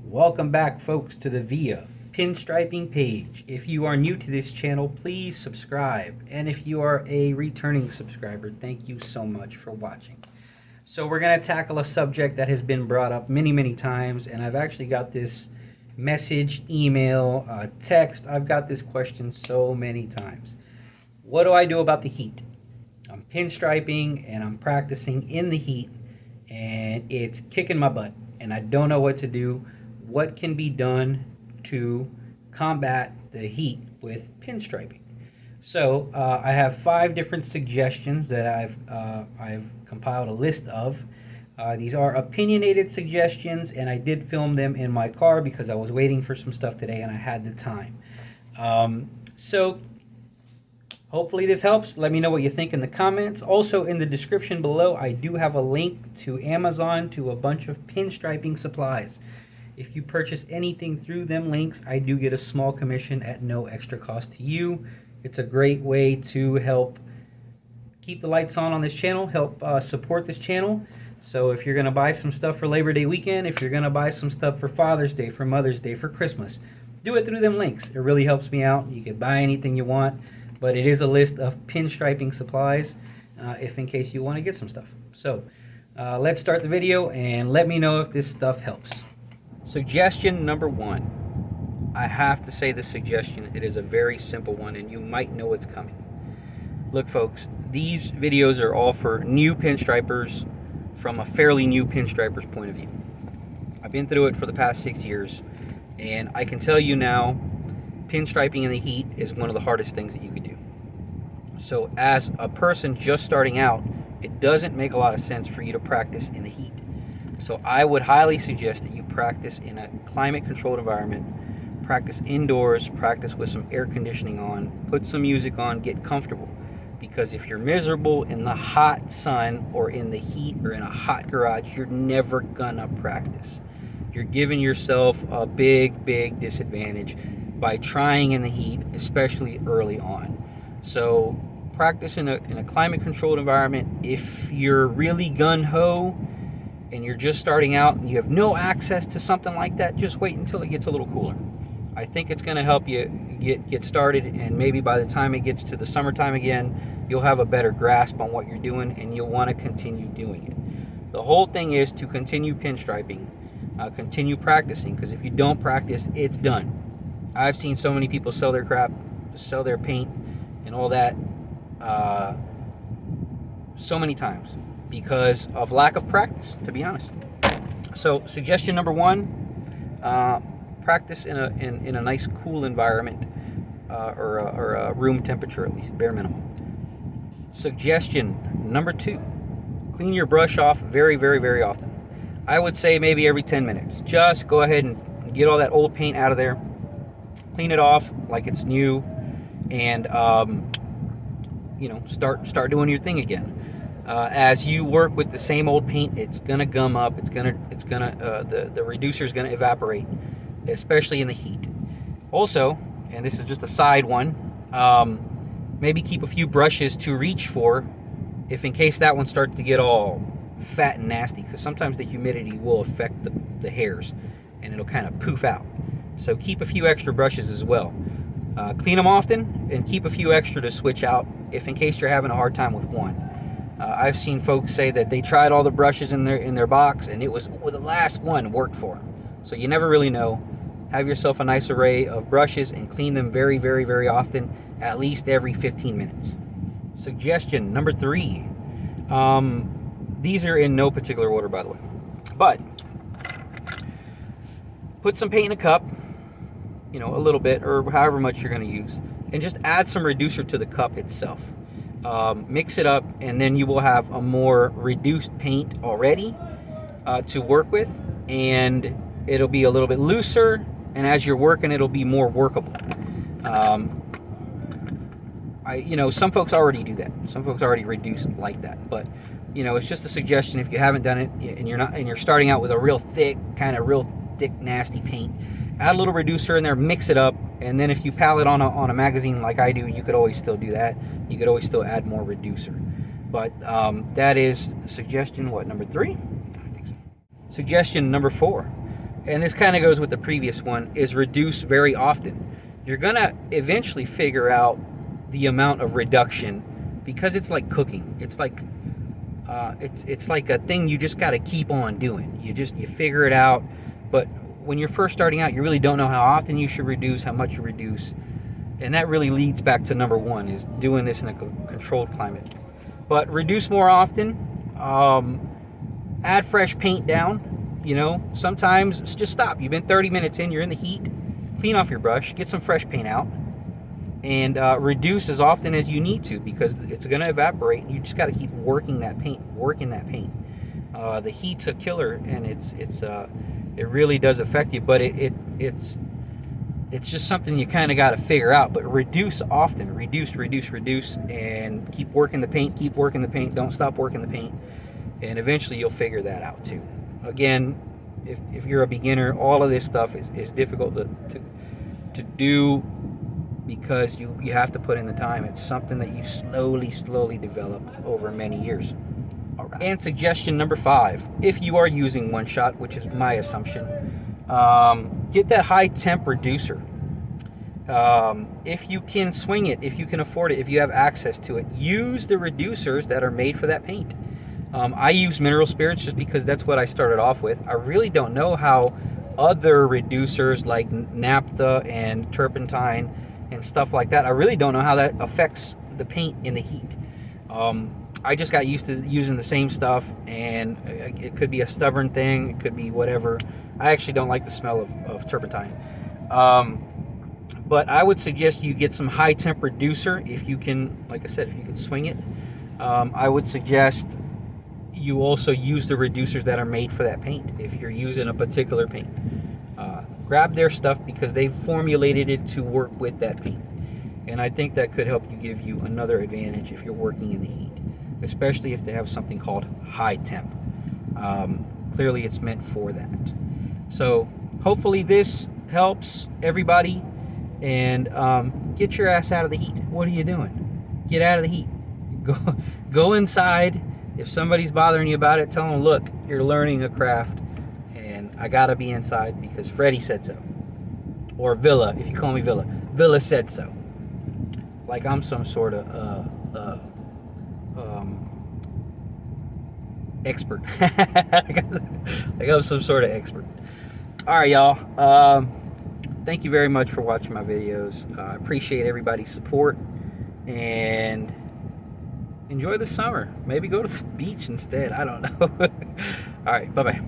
Welcome back, folks, to the VIA Pinstriping page. If you are new to this channel, please subscribe. And if you are a returning subscriber, thank you so much for watching. So we're going to tackle a subject that has been brought up many times, and I've actually got this message, email, text. I've got this question so many times. What do I do about the heat? I'm pinstriping and I'm practicing in the heat, and it's kicking my butt, and I don't know what to do. What can be done to combat the heat with pinstriping? So I have 5 different suggestions that I've compiled a list of. These are opinionated suggestions, and I did film them in my car because I was waiting for some stuff today and I had the time. So hopefully this helps. Let me know what you think in the comments. Also, in the description below, I do have a link to Amazon to a bunch of pinstriping supplies. If you purchase anything through them links, I do get a small commission at no extra cost to you. It's a great way to help keep the lights on this channel, help support this channel. So if you're going to buy some stuff for Labor Day weekend, if you're going to buy some stuff for Father's Day, for Mother's Day, for Christmas, do it through them links. It really helps me out. You can buy anything you want, but it is a list of pinstriping supplies if in case you want to get some stuff. So let's start the video and let me know if this stuff helps. Suggestion number 1. I have to say this suggestion. It is a very simple one, and you might know what's coming. Look, folks, these videos are all for new pinstripers from a fairly new pinstriper's point of view. I've been through it for the past 6 years, and I can tell you now, pinstriping in the heat is one of the hardest things that you could do. So as a person just starting out, it doesn't make a lot of sense for you to practice in the heat. So I would highly suggest that you practice in a climate-controlled environment, practice indoors, practice with some air conditioning on, put some music on, get comfortable. Because if you're miserable in the hot sun or in the heat or in a hot garage, you're never gonna practice. You're giving yourself a big disadvantage by trying in the heat, especially early on. So practice in a climate-controlled environment. If you're really gun-ho and you're just starting out and you have no access to something like that, just wait until it gets a little cooler. I think it's going to help you get started, and maybe by the time it gets to the summertime again, you'll have a better grasp on what you're doing and you'll want to continue doing it. The whole thing is to continue pinstriping, continue practicing, because if you don't practice, it's done. I've seen so many people sell their crap, sell their paint and all that so many times because of lack of practice, to be honest. So suggestion number 1, practice in a nice cool environment, or a room temperature, at least bare minimum. Suggestion number 2, clean your brush off very often. I would say maybe every 10 minutes. Just go ahead and get all that old paint out of there, clean it off like it's new, and start doing your thing again. As you work with the same old paint, it's gonna gum up. The reducer's gonna evaporate, especially in the heat. Also, and this is just a side one, maybe keep a few brushes to reach for, if in case that one starts to get all fat and nasty, because sometimes the humidity will affect the hairs, and it'll kind of poof out. So keep a few extra brushes as well. Clean them often, and keep a few extra to switch out, if in case you're having a hard time with one. I've seen folks say that they tried all the brushes in their box, and it was the last one worked for them. So you never really know. Have yourself a nice array of brushes and clean them very often, at least every 15 minutes. Suggestion number 3. These are in no particular order, by the way. But put some paint in a cup, a little bit, or however much you're going to use, and just add some reducer to the cup itself. Mix it up, and then you will have a more reduced paint already to work with, and it'll be a little bit looser, and as you're working, it'll be more workable. Some folks already do that. Some folks already reduce like that, but it's just a suggestion. If you haven't done it and you're starting out with a real thick, nasty paint, add a little reducer in there, mix it up, and then if you palette on a magazine like I do, you could always still do that. You could always still add more reducer. But that is suggestion, number 3? I think so. Suggestion number 4. and this kind of goes with the previous one, is reduce very often. You're gonna eventually figure out the amount of reduction, because it's like cooking. It's like it's like a thing you just got to keep on doing. You figure it out, but when you're first starting out, you really don't know how often you should reduce, how much you reduce, and that really leads back to number one, is doing this in a controlled climate. But reduce more often. Add fresh paint down. You know, sometimes just stop. You've been 30 minutes in, you're in the heat. Clean off your brush, get some fresh paint out, and reduce as often as you need to, because it's going to evaporate. You just got to keep working that paint. The heat's a killer, and it really does affect you. But it's just something you kind of got to figure out. But reduce often, reduce, and keep working the paint. Don't stop working the paint, and eventually you'll figure that out too. Again, if you're a beginner, all of this stuff is difficult to do, because you have to put in the time. It's something that you slowly develop over many years. All right. And suggestion number 5, if you are using one shot, which is my assumption, get that high temp reducer. If you can swing it, if you can afford it, if you have access to it, use the reducers that are made for that paint. I use mineral spirits just because that's what I started off with. I really don't know how other reducers like naphtha and turpentine and stuff like that, I really don't know how that affects the paint in the heat. I just got used to using the same stuff, and it could be a stubborn thing, it could be whatever. I actually don't like the smell of turpentine. But I would suggest you get some high temp reducer if you can, like I said, if you can swing it. I would suggest you also use the reducers that are made for that paint if you're using a particular paint. Grab their stuff because they've formulated it to work with that paint, and I think that could help you, give you another advantage if you're working in the heat, especially if they have something called high temp. Clearly it's meant for that. So hopefully this helps everybody, and get your ass out of the heat. What are you doing? Get out of the heat. Go inside. If somebody's bothering you about it, tell them, look, you're learning a craft, and I gotta be inside because Freddie said so. Or Villa, if you call me Villa. Villa said so. Like I'm some sort of expert. Like I'm some sort of expert. Alright, y'all. Thank you very much for watching my videos. I appreciate everybody's support, and enjoy the summer. Maybe go to the beach instead. I don't know. All right. Bye-bye.